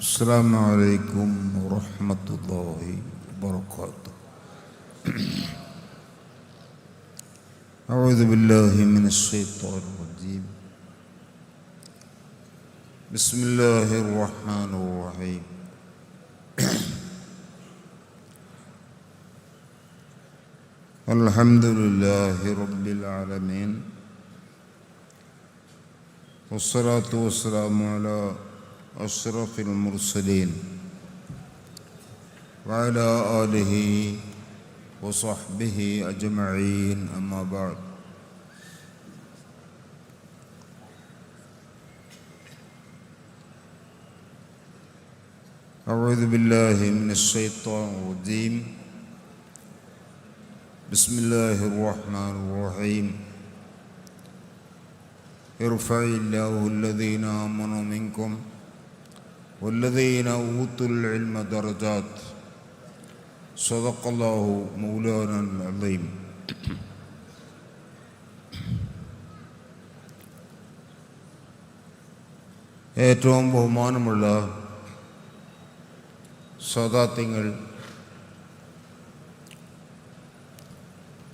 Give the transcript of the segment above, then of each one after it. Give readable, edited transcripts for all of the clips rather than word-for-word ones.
السلام عليكم ورحمة الله وبركاته. أعوذ بالله من الشيطان الرجيم. بسم الله الرحمن الرحيم. الحمد لله رب العالمين، والصلاة والسلام على أشرف المرسلين وعلى آله وصحبه أجمعين، أما بعد. أعوذ بالله من الشيطان الرجيم. بسم الله الرحمن الرحيم. يرفع الله الذين آمنوا منكم والذين أوتوا العلم درجات. صدق الله مولانا العظيم. ഏറ്റവും ബഹുമാനമുള്ള സദാത്യങ്ങൾ,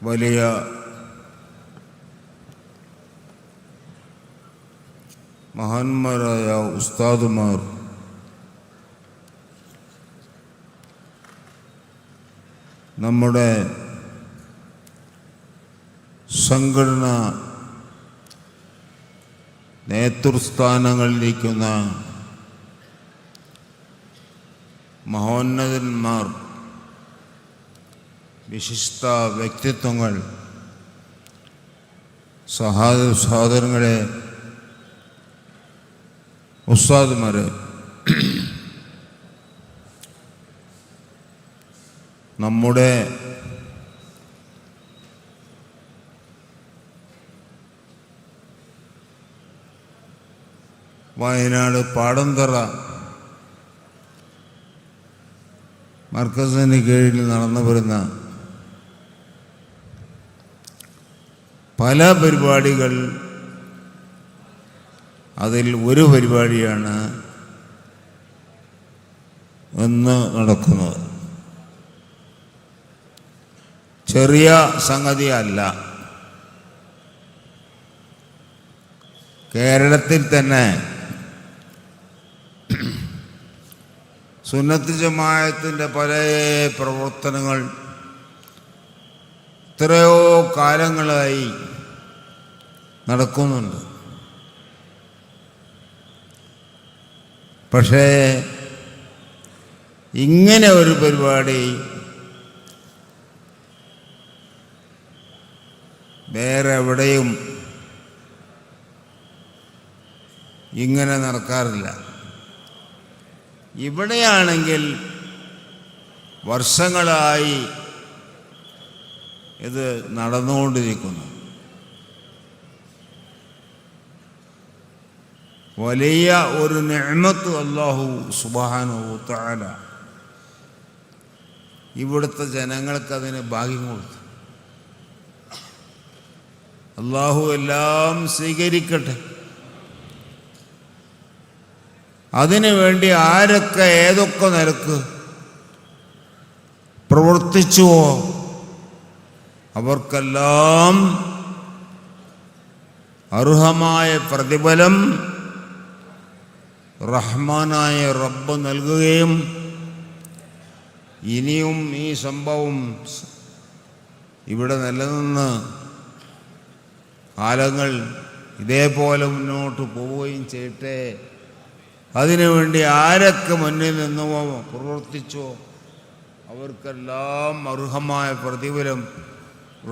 വലിയ മഹാന്മാരായ ഉസ്താദുമാർ, നമ്മുടെ സംഘടന നേതൃസ്ഥാനങ്ങളിലിരിക്കുന്ന മഹോന്നതന്മാർ, വിശിഷ്ട വ്യക്തിത്വങ്ങൾ, സഹോദരങ്ങളെ, ഉസ്താദുമാരെ, നമ്മുടെ വയനാട് പാടന്തറ മർക്കസിന് കീഴിൽ നടന്നു വരുന്ന പല പരിപാടികൾ, അതിൽ ഒരു പരിപാടിയാണ് ഇന്ന് നടക്കുന്നത്. ചെറിയ സംഗതിയല്ല. കേരളത്തിൽ തന്നെ സുന്നത്ത് ജമാഅത്തിൻ്റെ പല പ്രവർത്തനങ്ങൾ എത്രയോ കാലങ്ങളായി നടക്കുന്നുണ്ട്. പക്ഷേ ഇങ്ങനെ ഒരു പരിപാടി വേറെ എവിടെയും ഇങ്ങനെ നടക്കാറില്ല. ഇവിടെയാണെങ്കിൽ വർഷങ്ങളായി ഇത് നടന്നുകൊണ്ടിരിക്കുന്നു. വലിയ ഒരു നിഅമത്ത് അല്ലാഹു സുബ്ഹാനഹു വ തആല ഇവിടുത്തെ ജനങ്ങൾക്ക് അതിന് ഭാഗ്യം കൊടുത്തു. അല്ലാഹു എല്ലാം സ്വീകരിക്കട്ടെ. അതിനു വേണ്ടി ആരൊക്കെ ഏതൊക്കെ നിലക്ക് പ്രവർത്തിച്ചുവോ അവർക്കെല്ലാം അർഹമായ പ്രതിഫലം റഹ്മാനായ റബ്ബ് നൽകുകയും ഇനിയും ഈ സംഭവം ഇവിടെ നിലനിന്ന് കാലങ്ങൾ ഇതേപോലെ മുന്നോട്ട് പോവുകയും ചെയ്യട്ടെ. അതിനുവേണ്ടി ആരൊക്കെ മുന്നിൽ നിന്നുവോ പ്രവർത്തിച്ചോ അവർക്കെല്ലാം അർഹമായ പ്രതിഫലം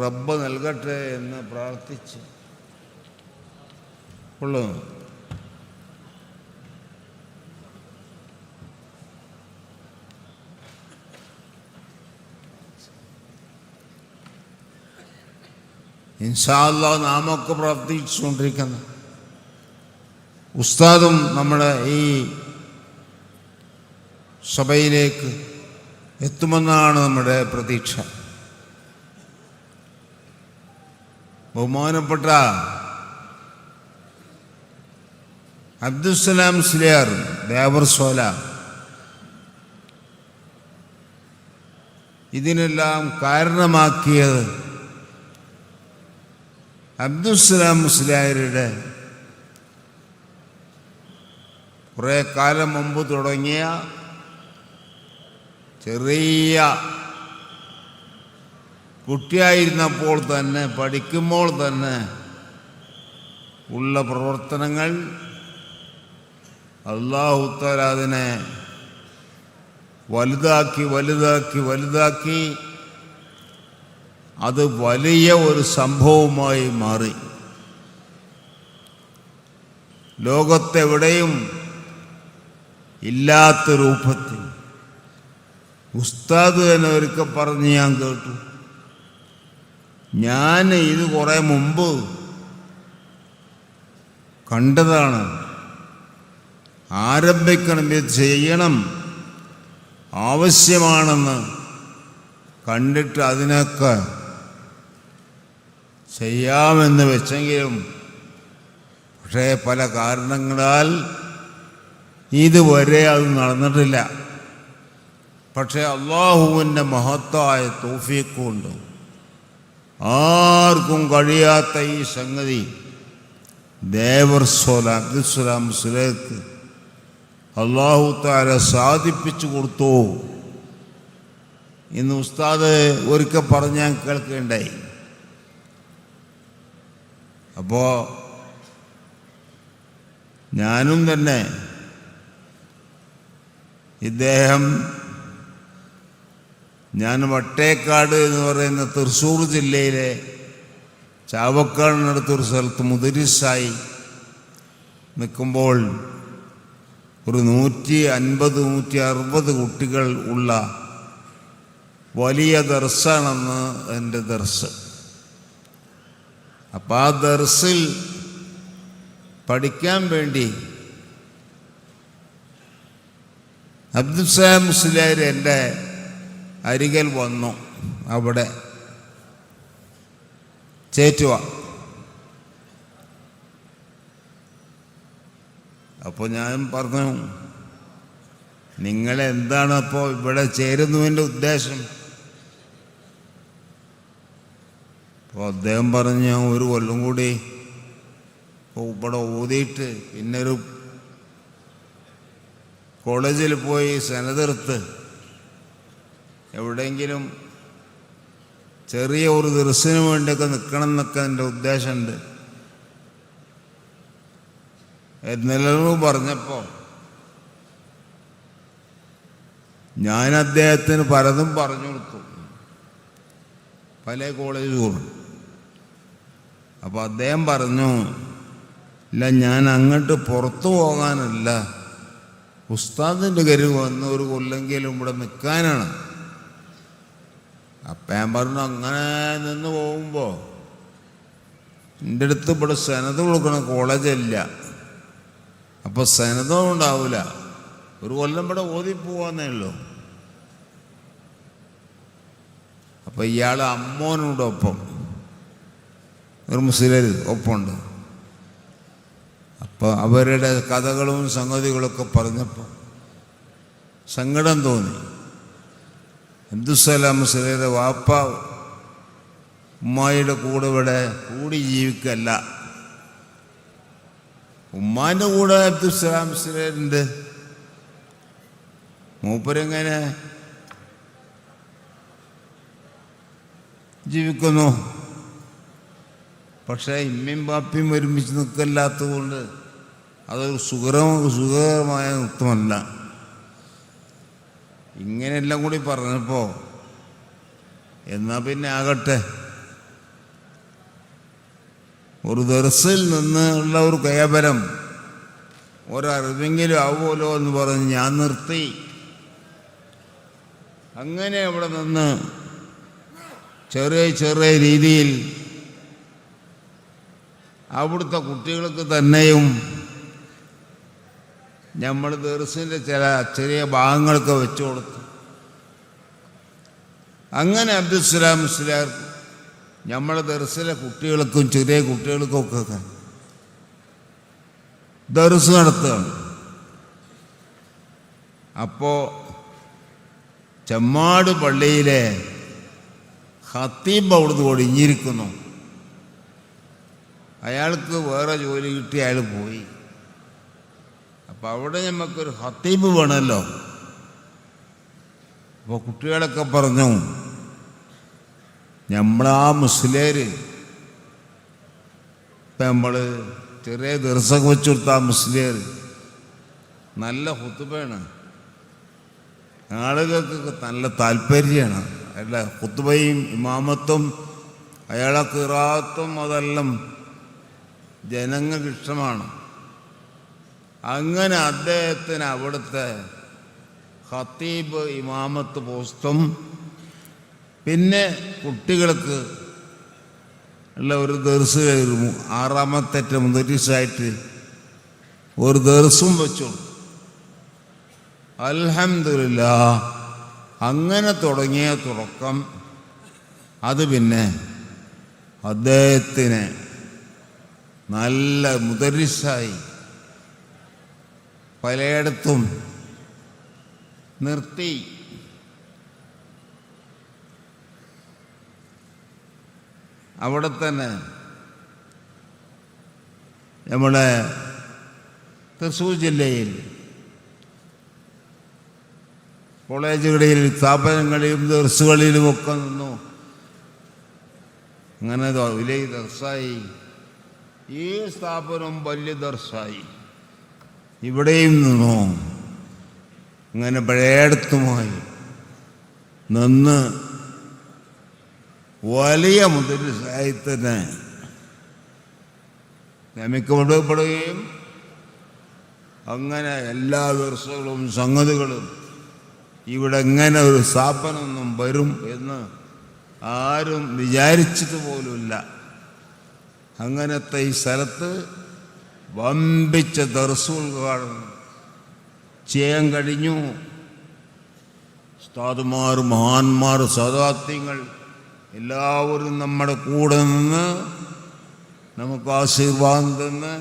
റബ്ബ് നൽകട്ടെ എന്ന് പ്രാർത്ഥിച്ച് ഉള്ളത്. ഇൻഷാ അല്ലാഹ് നാമൊക്കെ പ്രാർത്ഥിച്ചുകൊണ്ടിരിക്കുന്ന ഉസ്താദും നമ്മുടെ ഈ സഭയിലേക്ക് എത്തുമെന്നാണ് നമ്മുടെ പ്രതീക്ഷ. ബഹുമാനപ്പെട്ട അബ്ദുസ്സലാം സ്ലിയാർ ദേവർസോല ഇതിനെല്ലാം കാരണമാക്കിയത് അബ്ദുസ്സലാം മുസ്ലിയാരുടെ കുറേ കാലം മുമ്പ് തുടങ്ങിയ ചെറിയ കുട്ടിയായിരുന്നപ്പോൾ തന്നെ, പഠിക്കുമ്പോൾ തന്നെ ഉള്ള പ്രവർത്തനങ്ങൾ അല്ലാഹു തആല അതിനെ വലുതാക്കി വലുതാക്കി വലുതാക്കി അത് വലിയ ഒരു സംഭവമായി മാറി. ലോകത്തെവിടെയും ഇല്ലാത്ത രൂപത്തിൽ ഉസ്താദ് തന്നെ ഒരിക്കൽ പറഞ്ഞ് ഞാൻ കേട്ടു. ഞാൻ ഇത് കുറേ മുമ്പ് കണ്ടതാണ്, ആരംഭിക്കണം, ഇത് ചെയ്യണം, ആവശ്യമാണെന്ന് കണ്ടിട്ട് അതിനൊക്കെ ചെയ്യാമെന്ന് വെച്ചെങ്കിലും പക്ഷേ പല കാരണങ്ങളാൽ ഇതുവരെ അത് നടന്നിട്ടില്ല. പക്ഷേ അള്ളാഹുവിൻ്റെ മഹത്തായ തൗഫീഖ് കൊണ്ട് ആർക്കും കഴിയാത്ത ഈ സംഗതി ദേവർസോല അബ്ദുസ്സലാം മുസ്ലിയാർക്ക് അല്ലാഹു തആല സാധിപ്പിച്ചു കൊടുത്തു ഇന്ന് ഉസ്താദ് ഒരിക്കൽ പറഞ്ഞ് ഞാൻ കേൾക്കുകയുണ്ടായി. അപ്പോൾ ഞാനും തന്നെ ഇദ്ദേഹം, ഞാൻ വട്ടേക്കാട് എന്ന് പറയുന്ന തൃശ്ശൂർ ജില്ലയിലെ ചാവക്കാടിനടുത്തൊരു സ്ഥലത്ത് മുദരിസായി നിൽക്കുമ്പോൾ ഒരു 150-160 കുട്ടികൾ ഉള്ള വലിയ ദർസാണെന്ന് എൻ്റെ ദർസ്. അപ്പം ആ ദർസിൽ പഠിക്കാൻ വേണ്ടി അബ്ദുസ്സലാം മുസ്ലിയാർ എൻ്റെ അരികിൽ വന്നു. അവിടെ ചേറ്റുവ. അപ്പോൾ ഞാൻ പറഞ്ഞു, നിങ്ങളെന്താണ് അപ്പോൾ ഇവിടെ ചേരുന്നതിൻ്റെ ഉദ്ദേശം? അപ്പോൾ അദ്ദേഹം പറഞ്ഞു, ഞാൻ ഒരു കൊല്ലം കൂടി ഇവിടെ ഓതിയിട്ട് പിന്നെ ഒരു കോളേജിൽ പോയി സനതെടുത്ത് എവിടെയെങ്കിലും ചെറിയ ഒരു ദർസിന് വേണ്ടിയൊക്കെ നിൽക്കണം എന്നൊക്കെ എൻ്റെ ഉദ്ദേശമുണ്ട് എന്നെല്ലാം പറഞ്ഞപ്പോൾ ഞാൻ അദ്ദേഹത്തിന് പലതും പറഞ്ഞു കൊടുത്തു, പല കോളേജുകളും. അപ്പോൾ അദ്ദേഹം പറഞ്ഞു, ഇല്ല, ഞാൻ അങ്ങോട്ട് പുറത്തു പോകാനല്ല, ഉസ്താദിൻ്റെ കരുവ് വന്ന് ഒരു കൊല്ലെങ്കിലും ഇവിടെ നിൽക്കാനാണ്. അപ്പം ഞാൻ പറഞ്ഞു, അങ്ങനെ നിന്ന് പോകുമ്പോൾ എൻ്റെ അടുത്ത് ഇവിടെ സനത് കൊടുക്കണ കോളേജില്ല, അപ്പോൾ സനതും ഉണ്ടാവില്ല, ഒരു കൊല്ലം ഇവിടെ ഓതിപ്പോവാന്നേ ഉള്ളൂ. അപ്പം ഇയാൾ അമ്മോനോടൊപ്പം ഒരു മുസ്ലിം ഒപ്പമുണ്ട്. അപ്പോൾ അവരുടെ കഥകളും സംഗതികളൊക്കെ പറഞ്ഞപ്പോൾ സങ്കടം തോന്നി. അബ്ദുസ്സലാം മുസ്ലിയാരുടെ വാപ്പ ഉമ്മായുടെ കൂടെ ഇവിടെ കൂടി ജീവിക്കല്ല, ഉമ്മാൻ്റെ കൂടെ അബ്ദുസ്സലാം മുസ്ലിയാരുണ്ട്. മൂപ്പരെങ്ങനെ ജീവിക്കുന്നു? പക്ഷേ ഇമ്മയും ബാപ്പയും ഒരുമിച്ച് നിൽക്കല്ലാത്തത് കൊണ്ട് അതൊരു സുഖകരമായ നൃത്തമല്ല. ഇങ്ങനെയെല്ലാം കൂടി പറഞ്ഞപ്പോൾ എന്നാൽ പിന്നെ ആകട്ടെ, ഒരു ദർസിൽ നിന്നുള്ള ഒരു കേവലം ഒരറിവെങ്കിലും ആവുമല്ലോ എന്ന് പറഞ്ഞ് ഞാൻ നിർത്തി. അങ്ങനെ അവിടെ നിന്ന് ചെറിയ ചെറിയ രീതിയിൽ അവിടുത്തെ കുട്ടികൾക്ക് തന്നെയും നമ്മൾ ദർസിൻ്റെ ചില ചെറിയ ഭാഗങ്ങളൊക്കെ വെച്ചു കൊടുത്തു. അങ്ങനെ അബ്ദുസ്സലാം മുസ്ലിയാർ നമ്മളെ ദർസിലെ കുട്ടികൾക്കും ചെറിയ കുട്ടികൾക്കൊക്കെ ദർസ് നടത്തുകയാണ്. അപ്പോൾ ചെമ്മാട് പള്ളിയിലെ ഖത്തീബ് അവിടുന്ന് ഒഴിഞ്ഞിരിക്കുന്നു. അയാൾക്ക് വേറെ ജോലി കിട്ടി, അയാൾ പോയി. അപ്പം അവിടെ നമുക്കൊരു ഖത്തീബ് വേണമല്ലോ. അപ്പോൾ കുട്ടികളൊക്കെ പറഞ്ഞു, നമ്മളാ മുസ്ലിയർ ഇപ്പം നമ്മൾ ചെറിയ ദിവസമൊക്കെ വെച്ച് കൊടുത്ത ആ മുസ്ലിയർ നല്ല ഖുതുബയാണ്, ആളുകൾക്ക് നല്ല താല്പര്യമാണ്. അല്ല, ഖുതുബയും ഇമാമത്തും അയാളെ ഖിറാഅത്തും അതെല്ലാം ജനങ്ങൾക്ക് ഇഷ്ടമാണ്. അങ്ങനെ അദ്ദേഹത്തിന് അവിടുത്തെ ഖത്തീബ് ഇമാമത്ത് പോസ്റ്റും പിന്നെ കുട്ടികൾക്ക് ഉള്ള ഒരു ദർസ് 6ാമത്തെ മുദരിസായിട്ട് ഒരു ദർസും വെച്ചു. അൽഹംദുലില്ലാഹ്, അങ്ങനെ തുടങ്ങിയ തുടക്കം അത് പിന്നെ അദ്ദേഹത്തിന് നല്ല മുദരിസായി പലയിടത്തും നിർത്തി. അവിടെ തന്നെ നമ്മുടെ തൃശ്ശൂർ ജില്ലയിൽ കോളേജുകളിൽ, സ്ഥാപനങ്ങളിലും ദർസുകളിലുമൊക്കെ നിന്നു. അങ്ങനെ വലിയ ദർസായി. ഈ സ്ഥാപനം വലിയ ദർസായി. ഇവിടെയും നിന്നു. അങ്ങനെ പഴയടത്തുമായി നിന്ന് വലിയ മുദരിസായിത്തന്നെ നിയമിക്കപ്പെടുകയും അങ്ങനെ എല്ലാ ദർസുകളും സംഗതികളും ഇവിടെ എങ്ങനെ ഒരു സ്ഥാപനമൊന്നും വരും എന്ന് ആരും വിചാരിച്ചത് പോലുമില്ല. അങ്ങനത്തെ ഈ സ്ഥലത്ത് വമ്പിച്ച ദർസുൽഘാടനം ചെയ്യാൻ കഴിഞ്ഞു. ഉസ്താദുമാർ, മഹാന്മാർ, സദാത്യങ്ങൾ എല്ലാവരും നമ്മുടെ കൂടെ നിന്ന് നമുക്ക് ആശീർവാദം തന്ന്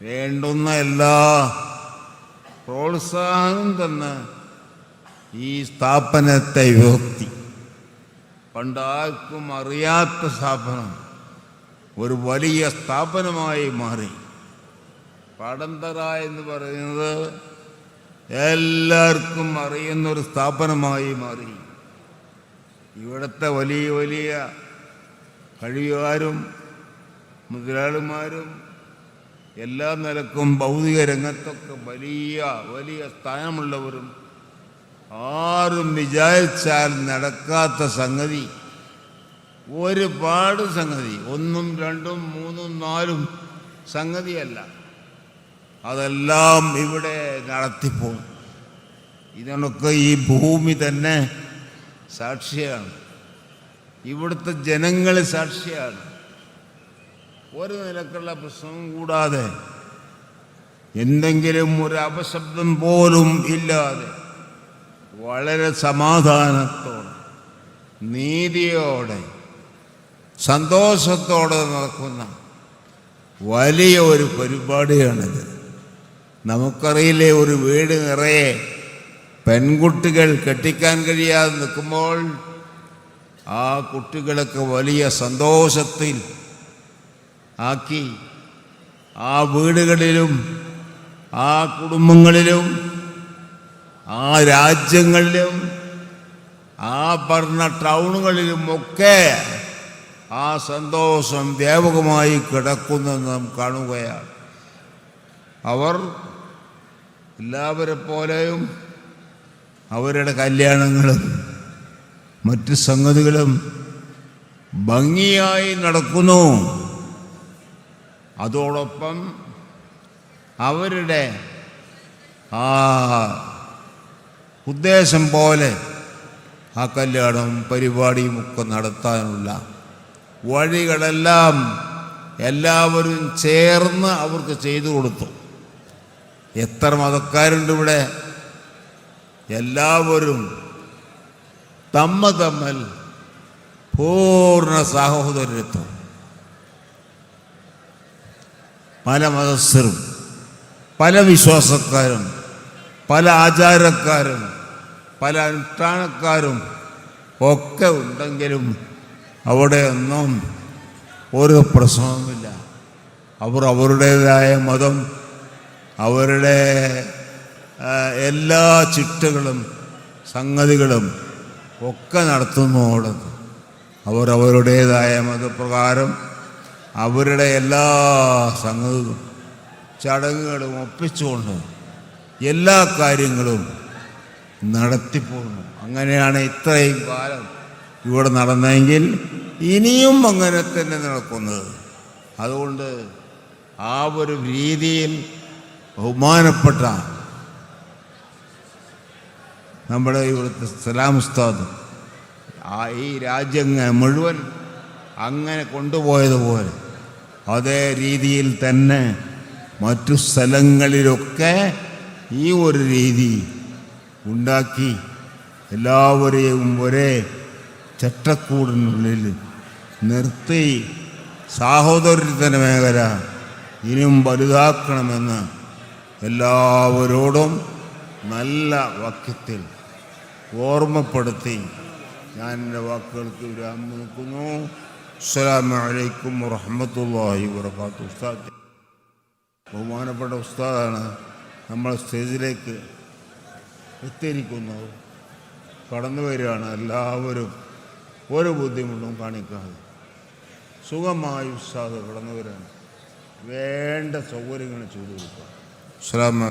വേണ്ടുന്ന എല്ലാ പ്രോത്സാഹനം തന്ന് ഈ സ്ഥാപനത്തെ ഉയർത്തി. പണ്ടാർക്കും അറിയാത്ത സ്ഥാപനം ഒരു വലിയ സ്ഥാപനമായി മാറി. പടന്തറ എന്ന് പറയുന്നത് എല്ലാവർക്കും അറിയുന്നൊരു സ്ഥാപനമായി മാറി. ഇവിടുത്തെ വലിയ വലിയ കഴിവുകാരും മുതലാളിമാരും എല്ലാ നിലക്കും ഭൗതിക രംഗത്തൊക്കെ വലിയ വലിയ സ്ഥാനമുള്ളവരും ആരും വിചാരിച്ചാൽ നടക്കാത്ത സംഗതി, ഒരുപാട് സംഗതി, 1, 2, 3, 4 സംഗതിയല്ല, അതെല്ലാം ഇവിടെ നടത്തിപ്പോകും. ഇതിനൊക്കെ ഈ ഭൂമി തന്നെ സാക്ഷിയാണ്. ഇവിടുത്തെ ജനങ്ങൾ സാക്ഷിയാണ്. ഒരു നിലക്കുള്ള പ്രശ്നവും കൂടാതെ, എന്തെങ്കിലും ഒരു അപശബ്ദം പോലും ഇല്ലാതെ വളരെ സമാധാനത്തോടെ, നീതിയോടെ, സന്തോഷത്തോടെ നടക്കുന്ന വലിയ ഒരു പരിപാടിയാണിത്. നമുക്കറിയില്ലേ, ഒരു വീട് നിറയെ പെൺകുട്ടികൾ കെട്ടിക്കാൻ കഴിയാതെ നിൽക്കുമ്പോൾ ആ കുട്ടികളൊക്കെ വലിയ സന്തോഷത്തിൽ ആക്കി ആ വീടുകളിലും ആ കുടുംബങ്ങളിലും ആ രാജ്യങ്ങളിലും ആ പറഞ്ഞ ടൗണുകളിലുമൊക്കെ ആ സന്തോഷം വ്യാപകമായി കിടക്കുന്നത് നാം കാണുകയാണ്. അവർ എല്ലാവരെ പോലെയും അവരുടെ കല്യാണങ്ങളും മറ്റ് സംഗതികളും ഭംഗിയായി നടക്കുന്നു. അതോടൊപ്പം അവരുടെ ആ ഉദ്ദേശം പോലെ ആ കല്യാണവും പരിപാടിയും ഒക്കെ നടത്താനുള്ള വഴികളെല്ലാം എല്ലാവരും ചേർന്ന് അവർക്ക് ചെയ്തു കൊടുത്തു. എത്ര മതക്കാരുണ്ട് ഇവിടെ! എല്ലാവരും തമ്മിൽ പൂർണ്ണ സഹോദരത്വം. പല മതസ്ഥരും, പല വിശ്വാസക്കാരും, പല ആചാരക്കാരും പല അനുഷ്ഠാനക്കാരും ഒക്കെ ഉണ്ടെങ്കിലും അവിടെയൊന്നും ഒരു പ്രശ്നവുമില്ല. അവർ അവരുടേതായ മതം, അവരുടെ എല്ലാ ചിട്ടകളും സംഗതികളും ഒക്കെ നടത്തുന്നതോടെ അവരവരുടേതായ മതപ്രകാരം അവരുടെ എല്ലാ സംഗതികളും ചടങ്ങുകളും ഒപ്പിച്ചുകൊണ്ട് എല്ലാ കാര്യങ്ങളും നടത്തിപ്പോകുന്നു. അങ്ങനെയാണ് ഇത്രയും കാലം ഇവിടെ നടന്നെങ്കിൽ ഇനിയും അങ്ങനെ തന്നെ നടക്കുന്നത്. അതുകൊണ്ട് ആ ഒരു രീതിയിൽ ബഹുമാനപ്പെട്ട നമ്മുടെ ഇവിടുത്തെ സലാം ഉസ്താദ് ഈ രാജ്യങ്ങൾ മുഴുവൻ അങ്ങനെ കൊണ്ടുപോയതുപോലെ അതേ രീതിയിൽ തന്നെ മറ്റു സ്ഥലങ്ങളിലൊക്കെ ഈ ഒരു രീതി ഉണ്ടാക്കി എല്ലാവരെയും ഒരേ ചട്ടക്കൂടിനുള്ളിൽ നിർത്തി സാഹോദര്യത്തിൻ്റെ മേഖല ഇനിയും വലുതാക്കണമെന്ന് എല്ലാവരോടും നല്ല വാക്യത്തിൽ ഓർമ്മപ്പെടുത്തി ഞാൻ എൻ്റെ വാക്കുകൾക്ക് വിരാമം നിൽക്കുന്നു. അസ്സലാമു അലൈക്കും വറഹ്മത്തുള്ളാഹി വബറകാതുഹു. ഉസ്താദ്, ബഹുമാനപ്പെട്ട ഉസ്താദാണ് നമ്മൾ സ്റ്റേജിലേക്ക് എത്തിയിരിക്കുന്നത്. കടന്നു വരികയാണ്. എല്ലാവരും ഒരു ബുദ്ധിമുട്ടും കാണിക്കാതെ സുഖമായി ഉസ്താദ് കടന്നു വരികയാണ്. വേണ്ട സൗകര്യങ്ങൾ ചെയ്തു കൊടുക്കുക. അസ്സലാമു